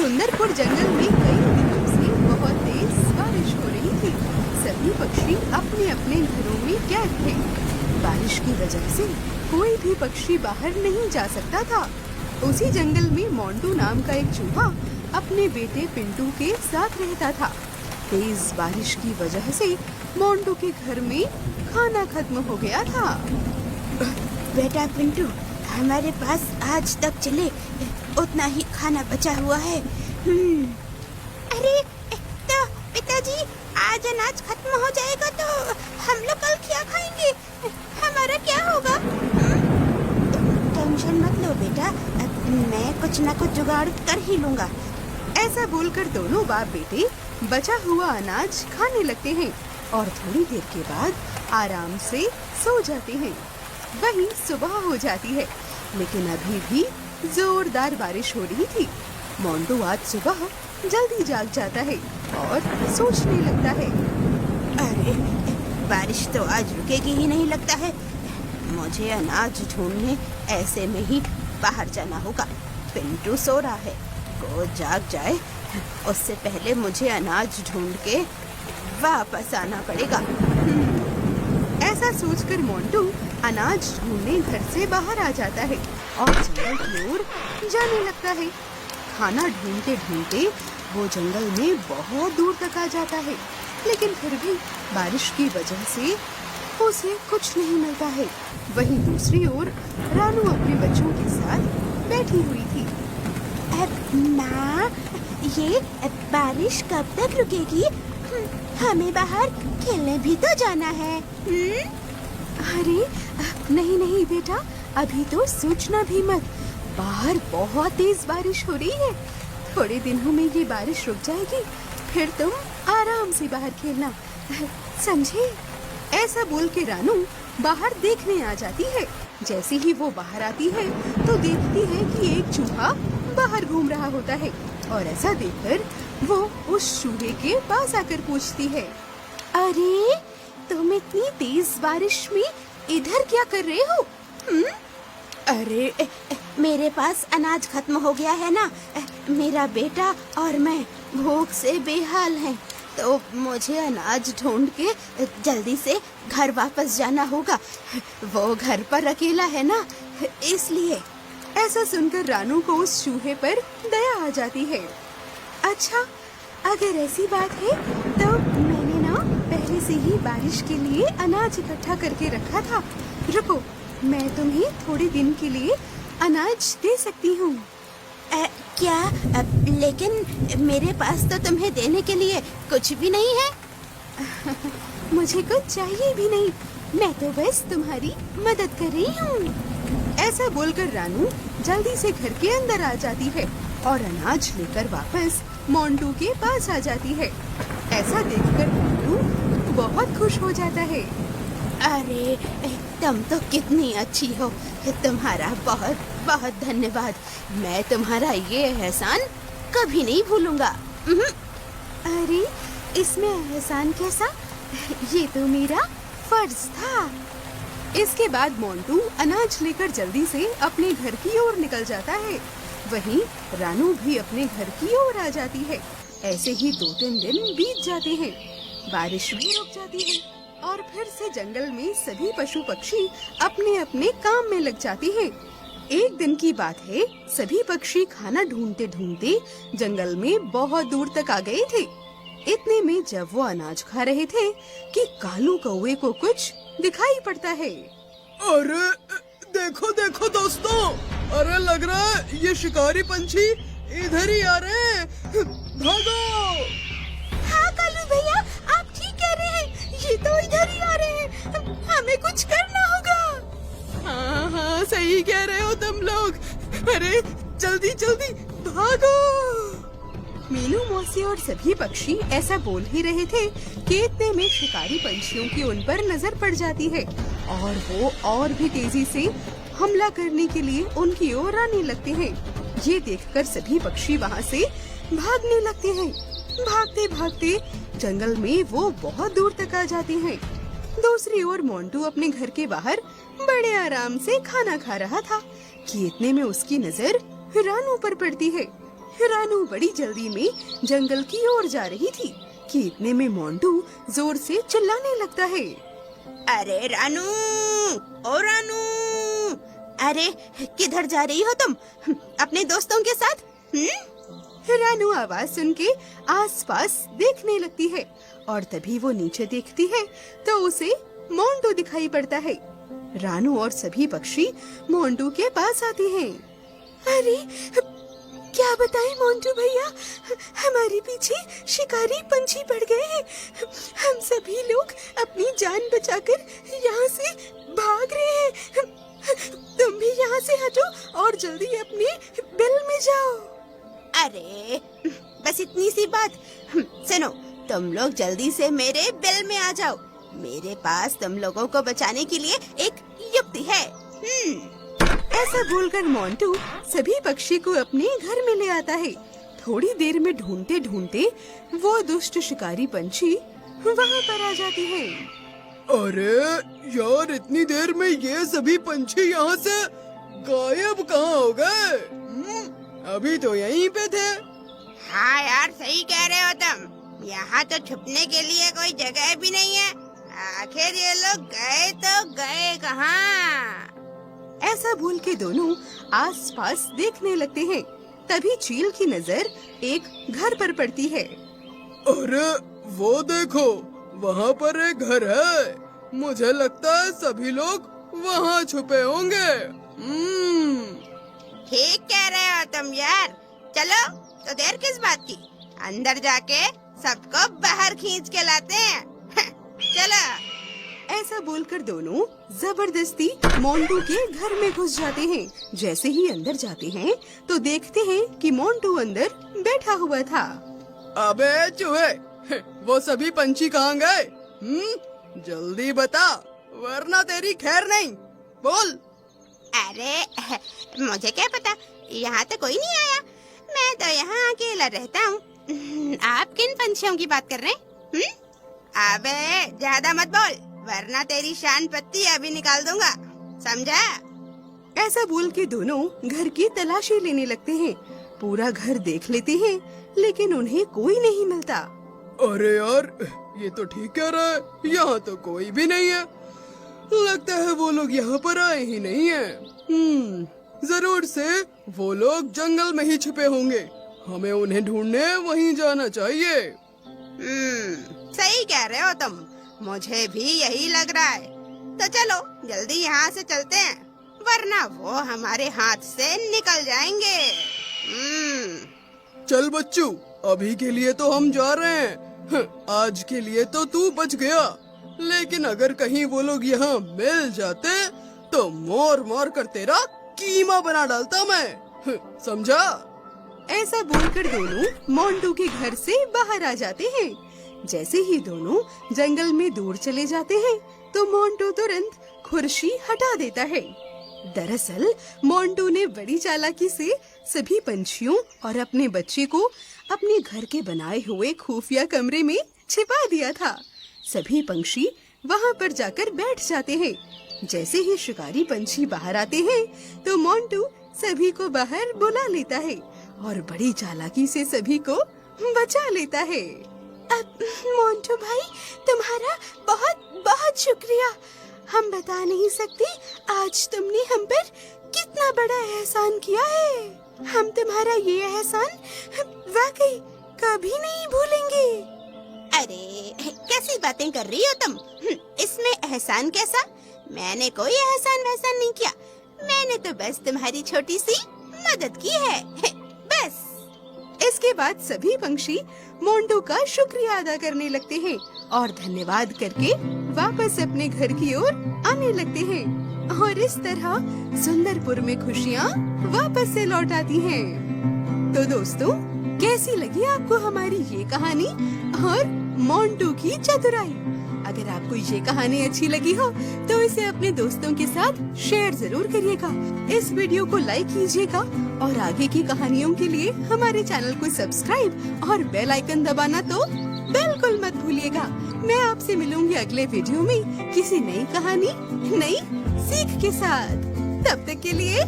सुंदरपुर जंगल में कई दिनों से बहुत तेज बारिश हो रही थी। सभी पक्षी अपने अपने घरों में कैद थे। बारिश की वजह से कोई भी पक्षी बाहर नहीं जा सकता था। उसी जंगल में मोंटू नाम का एक चूहा अपने बेटे पिंटू के साथ रहता था। तेज बारिश की वजह से मोंटू के घर में खाना खत्म हो गया था। बेटा पिंटू, हमारे पास आज तक चले उतना ही खाना बचा हुआ है। अरे तो पिताजी, आज अनाज खत्म हो जाएगा तो हम लोग कल क्या खाएंगे? हमारा क्या होगा? टेंशन मत लो बेटा, मैं कुछ न कुछ जुगाड़ कर ही लूंगा। ऐसा बोलकर दोनों बाप बेटे बचा हुआ अनाज खाने लगते हैं और थोड़ी देर के बाद आराम से सो जाते हैं। वहीं सुबह हो जाती है, लेकिन अभी भी जोरदार बारिश हो रही थी। मोंटू आज सुबह जल्दी जाग जाता है और सोचने लगता है, अरे बारिश तो आज रुकेगी ही नहीं लगता है। मुझे अनाज ढूंढने ऐसे में ही बाहर जाना होगा। पिंटू सो रहा है, वो जाग जाए उससे पहले मुझे अनाज ढूंढ के वापस आना पड़ेगा। ऐसा सोचकर मोंटू अनाज ढूंढने घर से बाहर आ जाता है और जंगल की ओर जाने लगता है। खाना ढूंढते ढूंढते वो जंगल में बहुत दूर तक आ जाता है, लेकिन फिर भी बारिश की वजह से उसे कुछ नहीं मिलता है। वहीं दूसरी ओर रानू अपने बच्चों के साथ बैठी हुई थी। माँ, ये बारिश कब तक रुकेगी? हमें बाहर खेलने भी तो जाना है। अरे नहीं नहीं बेटा, अभी तो सोचना भी मत। बाहर बहुत तेज बारिश हो रही है। थोड़े दिनों में ये बारिश रुक जाएगी, फिर तुम आराम से बाहर खेलना, समझे? ऐसा बोल के रानू बाहर देखने आ जाती है। जैसे ही वो बाहर आती है तो देखती है कि एक चूहा बाहर घूम रहा होता है और ऐसा देखकर वो उस चूहे के पास आकर पूछती है, अरे तुम इतनी तेज बारिश में इधर क्या कर रहे हो? अरे मेरे पास अनाज खत्म हो गया है ना। मेरा बेटा और मैं भूख से बेहाल हैं, तो मुझे अनाज ढूंढ के जल्दी से घर वापस जाना होगा। वो घर पर अकेला है ना, इसलिए। ऐसा सुनकर रानू को उस चूहे पर दया आ जाती है। अच्छा, अगर ऐसी बात है तो मैंने ना पहले से ही बारिश के लिए अनाज इकट्ठा करके रखा था। रुको, मैं तुम्हें थोड़े दिन के लिए अनाज दे सकती हूँ। क्या? लेकिन मेरे पास तो तुम्हें देने के लिए कुछ भी नहीं है। मुझे कुछ चाहिए भी नहीं, मैं तो बस तुम्हारी मदद कर रही हूँ। ऐसा बोलकर रानू जल्दी से घर के अंदर आ जाती है और अनाज लेकर वापस मोंटू के पास आ जाती है। ऐसा देखकर मोंटू बहुत खुश हो जाता है। अरे तुम तो कितनी अच्छी हो, तुम्हारा बहुत बहुत धन्यवाद। मैं तुम्हारा ये एहसान कभी नहीं भूलूंगा। अरे इसमें एहसान कैसा, ये तो मेरा फर्ज था। इसके बाद मोंटू अनाज लेकर जल्दी से अपने घर की ओर निकल जाता है। वहीं रानू भी अपने घर की ओर आ जाती है। ऐसे ही 2-3 दिन बीत जाते हैं। बारिश भी रुक जाती है और फिर से जंगल में सभी पशु पक्षी अपने अपने काम में लग जाते हैं। एक दिन की बात है, सभी पक्षी खाना ढूंढते ढूंढते जंगल में बहुत दूर तक आ गए थे। इतने में जब वो अनाज खा रहे थे कि कालू कौवे को कुछ दिखाई पड़ता है। अरे देखो देखो दोस्तों, अरे लग रहा है ये शिकारी पंछी इधर ही आ रहे हैं। भागो! हाँ कालू भैया, आप ठीक कह रहे हैं, ये तो इधर ही आ रहे हैं। हमें कुछ करना होगा। हाँ हाँ, सही कह रहे हो तुम लोग। अरे जल्दी जल्दी भागो! मीनू मौसी और सभी पक्षी ऐसा बोल ही रहे थे कि इतने में शिकारी पंछियों की उन पर नजर पड़ जाती है और वो और भी तेजी से हमला करने के लिए उनकी ओर आने लगते हैं। ये देखकर सभी पक्षी वहाँ से भागने लगते हैं। भागते भागते जंगल में वो बहुत दूर तक आ जाते हैं। दूसरी ओर मोंटू अपने घर के बाहर बड़े आराम से खाना खा रहा था कि इतने में उसकी नजर रानू पर पड़ती है। रानू बड़ी जल्दी में जंगल की ओर जा रही थी कि इतने में मोंटू जोर से चिल्लाने लगता है। अरे रानू, ओ रानू, अरे किधर जा रही हो तुम? अपने दोस्तों के साथ? रानू आवाज सुन के आसपास देखने लगती है और तभी वो नीचे देखती है तो उसे मोंटू दिखाई पड़ता है। रानू और सभी पक्षी मोंटू के पास आते हैं। अरे क्या बताएं मोंटू भैया, हमारे पीछे शिकारी पंछी पड़ गए हैं। हम सभी लोग अपनी जान बचाकर यहाँ से भाग रहे हैं। तुम भी यहाँ से हटो और जल्दी अपने बिल में जाओ। अरे बस इतनी सी बात। सुनो, तुम लोग जल्दी से मेरे बिल में आ जाओ। मेरे पास तुम लोगों को बचाने के लिए एक युक्ति है। ऐसा बोलकर मोंटू सभी पक्षी को अपने घर में ले आता है। थोड़ी देर में ढूंढते ढूंढते वो दुष्ट शिकारी पंछी वहाँ पर आ जाती है। अरे यार, इतनी देर में ये सभी पंछी यहाँ से गायब कहाँ हो गए? अभी तो यहीं पे थे। हाँ यार, सही कह रहे हो तुम। यहाँ तो छुपने के लिए कोई जगह भी नहीं है। आखिर ये लोग गए तो गए कहाँ? ऐसा बोल के दोनों आसपास देखने लगते हैं। तभी चील की नजर एक घर पर पड़ती है। अरे वो देखो, वहाँ पर एक घर है। मुझे लगता है सभी लोग वहाँ छुपे होंगे। ठीक कह रहे हो तुम यार। चलो, तो देर किस बात की, अंदर जाके सबको बाहर खींच के लाते हैं। चलो। ऐसा बोलकर दोनों जबरदस्ती मोंटू के घर में घुस जाते हैं। जैसे ही अंदर जाते हैं तो देखते हैं कि मोंटू अंदर बैठा हुआ था। अबे चूहे, वो सभी पंछी कहाँ गए? जल्दी बता, वरना तेरी खैर नहीं। बोल। अरे मुझे क्या पता, यहाँ तो कोई नहीं आया। मैं तो यहाँ अकेला रहता हूँ। आप किन पंछियों की बात कर रहे हैं? अबे ज्यादा मत बोल, वरना तेरी शान पत्ती अभी निकाल दूंगा, समझा? ऐसा बोल के दोनों घर की तलाशी लेने लगते हैं। पूरा घर देख लेते हैं लेकिन उन्हें कोई नहीं मिलता। अरे यार, ये तो ठीक कह रहा है, यहाँ तो कोई भी नहीं है। लगता है वो लोग यहाँ पर आए ही नहीं है। जरूर से वो लोग जंगल में ही छुपे होंगे। हमें उन्हें ढूंढने वहीं जाना चाहिए। सही कह रहे हो तुम, मुझे भी यही लग रहा है। तो चलो जल्दी यहाँ से चलते हैं, वरना वो हमारे हाथ से निकल जाएंगे। चल बच्चू, अभी के लिए तो हम जा रहे हैं। आज के लिए तो तू बच गया, लेकिन अगर कहीं वो लोग यहाँ मिल जाते तो मोर मोर कर तेरा कीमा बना डालता मैं, समझा? ऐसा बोलकर दोनों मोंटू के घर से बाहर आ जाते हैं। जैसे ही दोनों जंगल में दूर चले जाते हैं तो मोंटू तुरंत खुरशी हटा देता है। दरअसल मोंटू ने बड़ी चालाकी से सभी पंछियों और अपने बच्चे को अपने घर के बनाए हुए खुफिया कमरे में छिपा दिया था। सभी पंछी वहाँ पर जाकर बैठ जाते हैं। जैसे ही शिकारी पंछी बाहर आते हैं तो मोंटू सभी को बाहर बुला लेता है और बड़ी चालाकी से सभी को बचा लेता है। मोंटू भाई, तुम्हारा बहुत बहुत शुक्रिया। हम बता नहीं सकते आज तुमने हम पर कितना बड़ा एहसान किया है। हम तुम्हारा ये एहसान वाकई कभी नहीं भूलेंगे। अरे कैसी बातें कर रही हो तुम? इसमें एहसान कैसा? मैंने कोई एहसान वहसान नहीं किया। मैंने तो बस तुम्हारी छोटी सी मदद की है, बस। इसके बाद सभी पंछी मोंटू का शुक्रिया अदा करने लगते हैं और धन्यवाद करके वापस अपने घर की ओर आने लगते हैं। और इस तरह सुंदरपुर में खुशियाँ वापस से लौट आती हैं। तो दोस्तों, कैसी लगी आपको हमारी ये कहानी और मोंटू की चतुराई? अगर आपको ये कहानी अच्छी लगी हो तो इसे अपने दोस्तों के साथ शेयर जरूर करिएगा। इस वीडियो को लाइक कीजिएगा और आगे की कहानियों के लिए हमारे चैनल को सब्सक्राइब और बेल आइकन दबाना तो बिल्कुल मत भूलिएगा। मैं आपसे मिलूंगी अगले वीडियो में किसी नई कहानी, नई सीख के साथ। तब तक के लिए